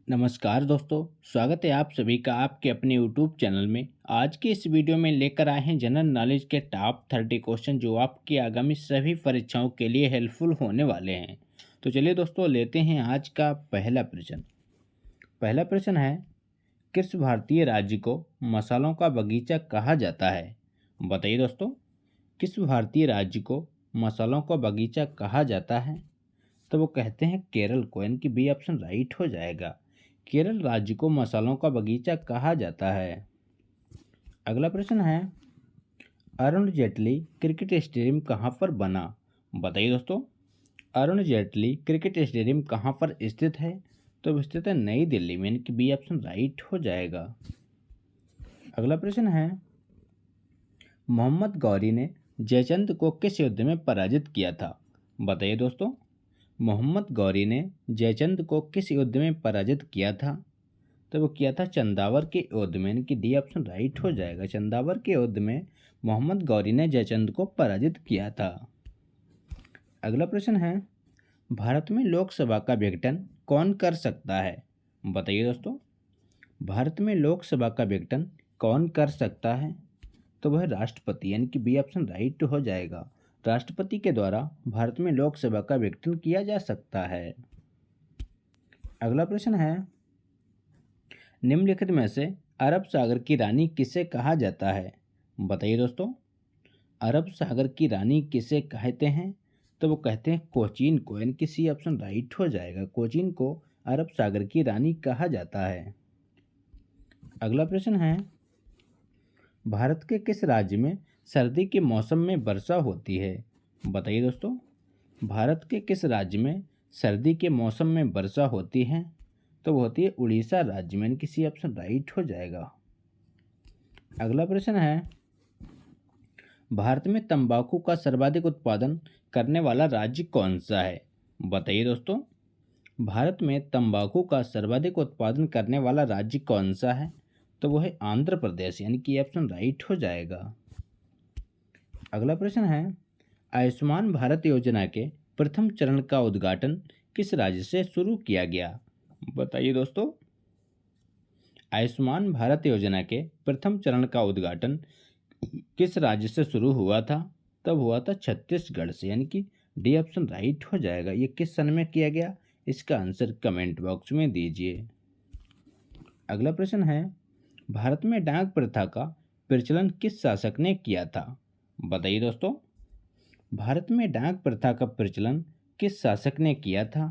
नमस्कार दोस्तों। स्वागत है आप सभी का आपके अपने यूट्यूब चैनल में। आज के इस वीडियो में लेकर आए हैं जनरल नॉलेज के टॉप 30 क्वेश्चन जो आपकी आगामी सभी परीक्षाओं के लिए हेल्पफुल होने वाले हैं। तो चलिए दोस्तों, लेते हैं आज का पहला प्रश्न। पहला प्रश्न है, किस भारतीय राज्य को मसालों का बगीचा कहा जाता है? बताइए दोस्तों, किस भारतीय राज्य को मसालों का बगीचा कहा जाता है? तो वो कहते हैं केरल को, यानी कि बी ऑप्शन राइट हो जाएगा। केरल राज्य को मसालों का बगीचा कहा जाता है। अगला प्रश्न है, अरुण जेटली क्रिकेट स्टेडियम कहाँ पर बना? बताइए दोस्तों, अरुण जेटली क्रिकेट स्टेडियम कहाँ पर स्थित है? तो वो स्थित है नई दिल्ली में, यानी कि बी ऑप्शन राइट हो जाएगा। अगला प्रश्न है, मोहम्मद गौरी ने जयचंद को किस युद्ध में पराजित किया था? बताइए दोस्तों, मोहम्मद गौरी ने जयचंद को किस युद्ध में पराजित किया था? तो वो किया था चंदावर के युद्ध में, यानी कि डी ऑप्शन राइट हो जाएगा। चंदावर के युद्ध में मोहम्मद गौरी ने जयचंद को पराजित किया था। अगला प्रश्न है, भारत में लोकसभा का विघटन कौन कर सकता है? बताइए दोस्तों, भारत में लोकसभा का विघटन कौन कर सकता है? तो वह राष्ट्रपति, यानी कि बी ऑप्शन राइट हो जाएगा। राष्ट्रपति के द्वारा भारत में लोकसभा का विघटन किया जा सकता है। अगला प्रश्न है, निम्नलिखित में से अरब सागर की रानी किसे कहा जाता है? बताइए दोस्तों, अरब सागर की रानी किसे कहते हैं? तो वो कहते हैं कोचीन को, यानी कि सी ऑप्शन राइट हो जाएगा। कोचीन को अरब सागर की रानी कहा जाता है। अगला प्रश्न है, भारत के किस राज्य में सर्दी के मौसम में वर्षा होती है? बताइए दोस्तों, भारत के किस राज्य में सर्दी के मौसम में वर्षा होती है? तो वो होती है उड़ीसा राज्य में, किसी ऑप्शन राइट हो जाएगा। अगला प्रश्न है, भारत में तंबाकू का सर्वाधिक उत्पादन करने वाला राज्य कौन सा है? बताइए दोस्तों, भारत में तंबाकू का सर्वाधिक उत्पादन करने वाला राज्य कौन सा है? तो वो है आंध्र प्रदेश, यानी कि ऑप्शन राइट हो जाएगा। अगला प्रश्न है, आयुष्मान भारत योजना के प्रथम चरण का उद्घाटन किस राज्य से शुरू किया गया? बताइए दोस्तों, आयुष्मान भारत योजना के प्रथम चरण का उद्घाटन किस राज्य से शुरू हुआ था? तब हुआ था छत्तीसगढ़ से, यानी कि डी ऑप्शन राइट हो जाएगा। ये किस सन में किया गया? इसका आंसर कमेंट बॉक्स में दीजिए। अगला प्रश्न है, भारत में डाक प्रथा का प्रचलन किस शासक ने किया था? बताइए दोस्तों, भारत में डाक प्रथा का प्रचलन किस शासक ने किया था?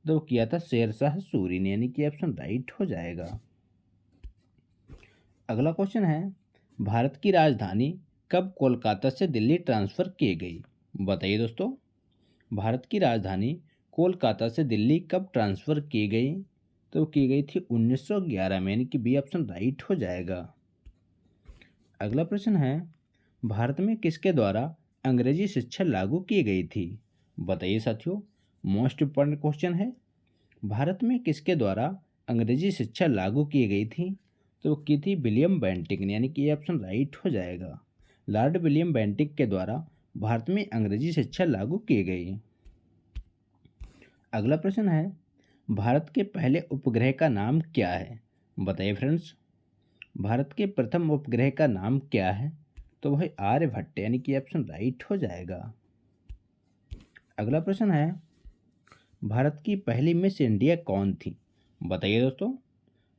तो किया था शेरशाह सूरी ने, यानी कि ऑप्शन राइट हो जाएगा। अगला क्वेश्चन है, भारत की राजधानी कब कोलकाता से दिल्ली ट्रांसफ़र की गई? बताइए दोस्तों, भारत की राजधानी कोलकाता से दिल्ली कब ट्रांसफ़र की गई? तो की गई थी 1911 में, यानी कि बी ऑप्शन राइट हो जाएगा। अगला प्रश्न है, भारत में किसके द्वारा अंग्रेजी शिक्षा लागू की गई थी? बताइए साथियों, मोस्ट इम्पॉर्टेंट क्वेश्चन है। भारत में किसके द्वारा अंग्रेजी शिक्षा लागू की गई थी? तो की थी विलियम बेंटिक ने, यानी कि ये ऑप्शन राइट हो जाएगा। लॉर्ड विलियम बेंटिक के द्वारा भारत में अंग्रेजी शिक्षा लागू की गई। अगला प्रश्न है, भारत के पहले उपग्रह का नाम क्या है? बताइए फ्रेंड्स, भारत के प्रथम उपग्रह का नाम क्या है? तो वह आर्यभट्ट, यानी कि ऑप्शन राइट हो जाएगा। अगला प्रश्न है, भारत की पहली मिस इंडिया कौन थी? बताइए दोस्तों,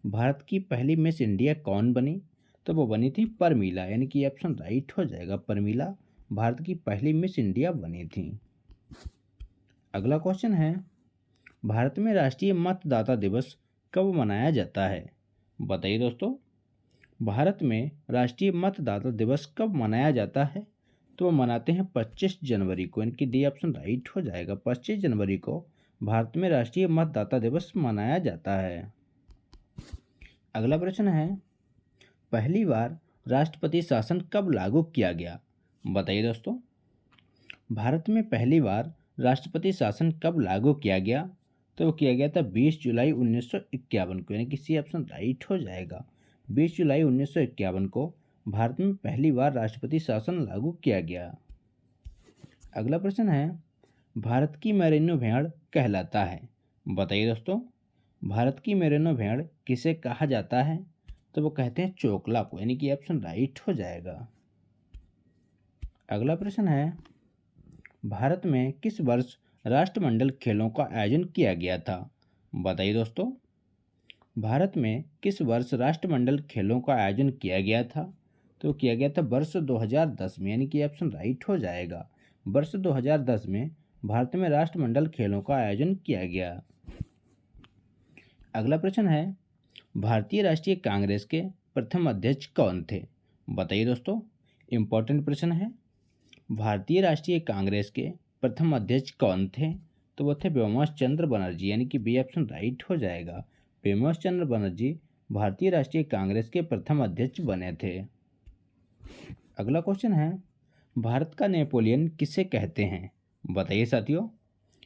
भारत की पहली मिस इंडिया कौन बनी? तो वो बनी थी परमीला, यानी कि ऑप्शन राइट हो जाएगा। परमीला भारत की पहली मिस इंडिया बनी थी। अगला क्वेश्चन है, भारत में राष्ट्रीय मतदाता दिवस कब मनाया जाता है? बताइए दोस्तों, भारत में राष्ट्रीय मतदाता दिवस कब मनाया जाता है? तो वो मनाते हैं 25 जनवरी को, यानी कि डी ऑप्शन राइट हो जाएगा। 25 जनवरी को भारत में राष्ट्रीय मतदाता दिवस मनाया जाता है। अगला प्रश्न है, पहली बार राष्ट्रपति शासन कब लागू किया गया? बताइए दोस्तों, भारत में पहली बार राष्ट्रपति शासन कब लागू किया गया? तो वो किया गया था 20 जुलाई 1951 को, यानी कि सी ऑप्शन राइट हो जाएगा। 20 जुलाई 1951 को भारत में पहली बार राष्ट्रपति शासन लागू किया गया। अगला प्रश्न है, भारत की मेरिनो भेड़ कहलाता है? बताइए दोस्तों, भारत की मेरिनो भेड़ किसे कहा जाता है? तो वो कहते हैं चोकला को, यानी कि ऑप्शन राइट हो जाएगा। अगला प्रश्न है, भारत में किस वर्ष राष्ट्रमंडल खेलों का आयोजन किया गया था? बताइए दोस्तों, भारत में किस वर्ष राष्ट्रमंडल खेलों का आयोजन किया गया था? तो किया गया था वर्ष 2010 में, यानी कि ऑप्शन राइट हो जाएगा। वर्ष 2010 में भारत में राष्ट्रमंडल खेलों का आयोजन किया गया। अगला प्रश्न है, भारतीय राष्ट्रीय कांग्रेस के प्रथम अध्यक्ष कौन थे? बताइए दोस्तों, इंपॉर्टेंट प्रश्न है। भारतीय राष्ट्रीय कांग्रेस के प्रथम अध्यक्ष कौन थे? तो वो थे व्योमकेश चंद्र बनर्जी, यानी कि बी ऑप्शन राइट हो जाएगा। व्योमकेश चंद्र बनर्जी भारतीय राष्ट्रीय कांग्रेस के प्रथम अध्यक्ष बने थे। अगला क्वेश्चन है, भारत का नेपोलियन किसे कहते हैं? बताइए साथियों,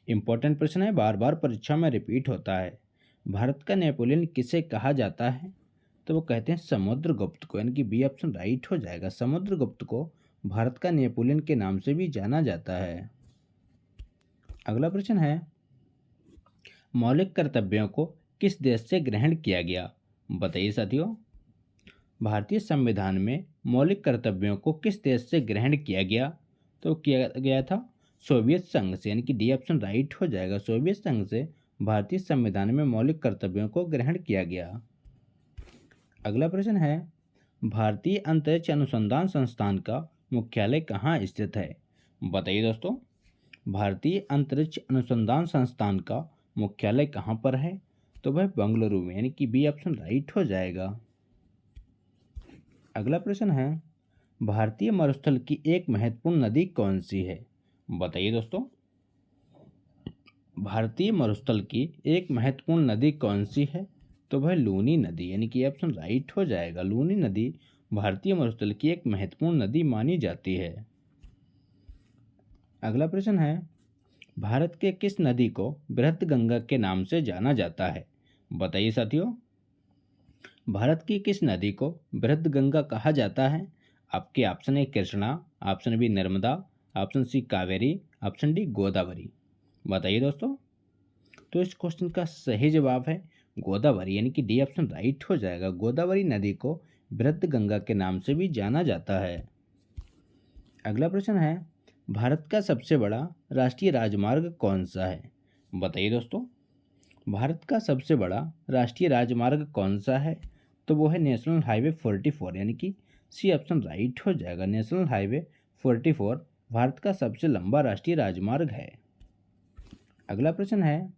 इंपॉर्टेंट प्रश्न है, बार बार परीक्षा में रिपीट होता है। भारत का नेपोलियन किसे कहा जाता है? तो वो कहते हैं समुद्रगुप्त को, यानी कि बी ऑप्शन राइट हो जाएगा। समुद्रगुप्त को भारत का नेपोलियन के नाम से भी जाना जाता है। अगला प्रश्न है, मौलिक कर्तव्यों को किस देश से ग्रहण किया गया? बताइए साथियों, भारतीय संविधान में मौलिक कर्तव्यों को किस देश से ग्रहण किया गया? तो किया गया था सोवियत संघ से, यानी कि डी ऑप्शन राइट हो जाएगा। सोवियत संघ से भारतीय संविधान में मौलिक कर्तव्यों को ग्रहण किया गया। अगला प्रश्न है, भारतीय अंतरिक्ष अनुसंधान संस्थान का मुख्यालय कहाँ स्थित है? बताइए दोस्तों, भारतीय अंतरिक्ष अनुसंधान संस्थान का मुख्यालय कहाँ पर है? तो वह बेंगलुरु में, यानी कि बी ऑप्शन राइट हो जाएगा। अगला प्रश्न है, भारतीय मरुस्थल की एक महत्वपूर्ण नदी कौन सी है? बताइए दोस्तों, भारतीय मरुस्थल की एक महत्वपूर्ण नदी कौन सी है? तो वह लूनी नदी, यानी कि ऑप्शन राइट हो जाएगा। लूनी नदी भारतीय मरुस्थल की एक महत्वपूर्ण नदी मानी जाती है। अगला प्रश्न है, भारत के किस नदी को बृहत गंगा के नाम से जाना जाता है? बताइए साथियों, भारत की किस नदी को बृहत गंगा कहा जाता है? आपके option A Krishna, option B Narmada, option C Kaveri, option D Godavari. बताइए दोस्तों, तो इस क्वेश्चन का सही जवाब है गोदावरी, यानी कि डी ऑप्शन राइट हो जाएगा। गोदावरी नदी को बृहत गंगा के नाम से भी जाना जाता है। अगला प्रश्न है, भारत का सबसे बड़ा राष्ट्रीय राजमार्ग कौन सा है? बताइए दोस्तों, भारत का सबसे बड़ा राष्ट्रीय राजमार्ग कौन सा है? तो वो है नेशनल हाईवे 44, यानी कि सी ऑप्शन राइट हो जाएगा। नेशनल हाईवे 44 भारत का सबसे लंबा राष्ट्रीय राजमार्ग है। अगला प्रश्न है,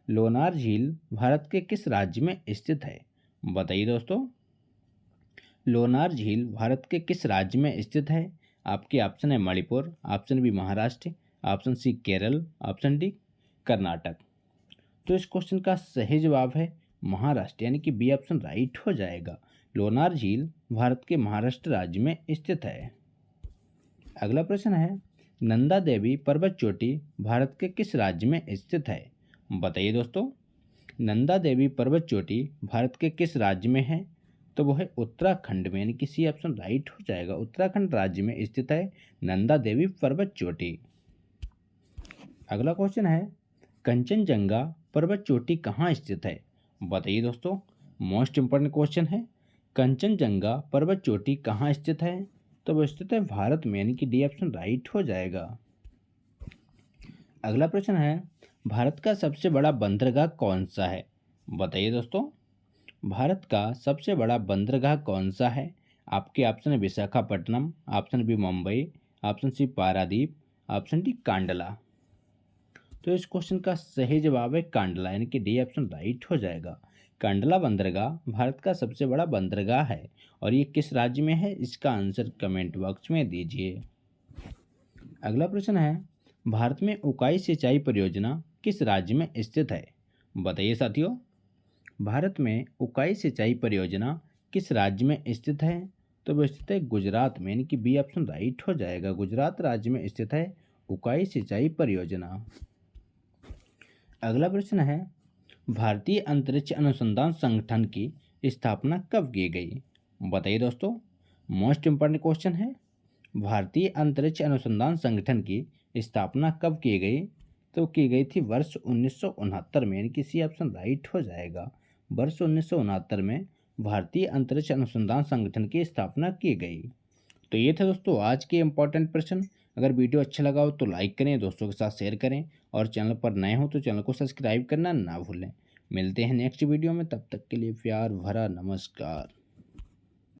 लोनार झील भारत के किस राज्य में स्थित है? बताइए दोस्तों, लोनार झील भारत के किस राज्य में स्थित है? आपके ऑप्शन है Manipur, option B Maharashtra, option C Kerala, option D Karnataka. तो इस क्वेश्चन का सही जवाब है महाराष्ट्र, यानी कि बी ऑप्शन राइट हो जाएगा। लोनार झील भारत के महाराष्ट्र राज्य में स्थित है। अगला प्रश्न है, नंदा देवी पर्वत चोटी भारत के किस राज्य में स्थित है? बताइए दोस्तों, नंदा देवी पर्वत चोटी भारत के किस राज्य में है? तो वो है उत्तराखंड में, यानी कि सी ऑप्शन राइट हो जाएगा। उत्तराखंड राज्य में स्थित है नंदा देवी पर्वत चोटी। अगला क्वेश्चन है, कंचनजंगा पर्वत चोटी कहाँ स्थित है? बताइए दोस्तों, मोस्ट इंपॉर्टेंट क्वेश्चन है। कंचनजंगा पर्वत चोटी कहाँ स्थित है? तो वो स्थित है भारत में, यानी कि डी ऑप्शन राइट हो जाएगा। अगला प्रश्न है, भारत का सबसे बड़ा बंदरगाह कौन सा है? बताइए दोस्तों, भारत का सबसे बड़ा बंदरगाह कौन सा है? आपके ऑप्शन है Visakhapatnam, option B Mumbai, option C Paradip, option D Kandla. तो इस क्वेश्चन का सही जवाब है कांडला, यानी कि डी ऑप्शन राइट हो जाएगा। कांडला बंदरगाह भारत का सबसे बड़ा बंदरगाह है और ये किस राज्य में है, इसका आंसर कमेंट बॉक्स में दीजिए। अगला प्रश्न है, भारत में उकाई सिंचाई परियोजना किस राज्य में स्थित है? बताइए साथियों, भारत में उकाई सिंचाई परियोजना किस राज्य में स्थित है? तो वो स्थित है गुजरात में, यानी कि बी ऑप्शन राइट हो जाएगा। गुजरात राज्य में स्थित है उकाई सिंचाई परियोजना। अगला प्रश्न है, भारतीय अंतरिक्ष अनुसंधान संगठन की स्थापना कब की गई? बताइए दोस्तों, मोस्ट इंपॉर्टेंट क्वेश्चन है। भारतीय अंतरिक्ष अनुसंधान संगठन की स्थापना कब की गई? तो की गई थी वर्ष 1969 में, यानी कि सी ऑप्शन राइट हो जाएगा। वर्ष 1969 में भारतीय अंतरिक्ष अनुसंधान संगठन की स्थापना की गई। तो ये था दोस्तों आज के इम्पोर्टेंट प्रश्न। अगर वीडियो अच्छा लगा हो तो लाइक करें, दोस्तों के साथ शेयर करें, और चैनल पर नए हो तो चैनल को सब्सक्राइब करना ना भूलें। मिलते हैं नेक्स्ट वीडियो में, तब तक के लिए प्यार भरा नमस्कार।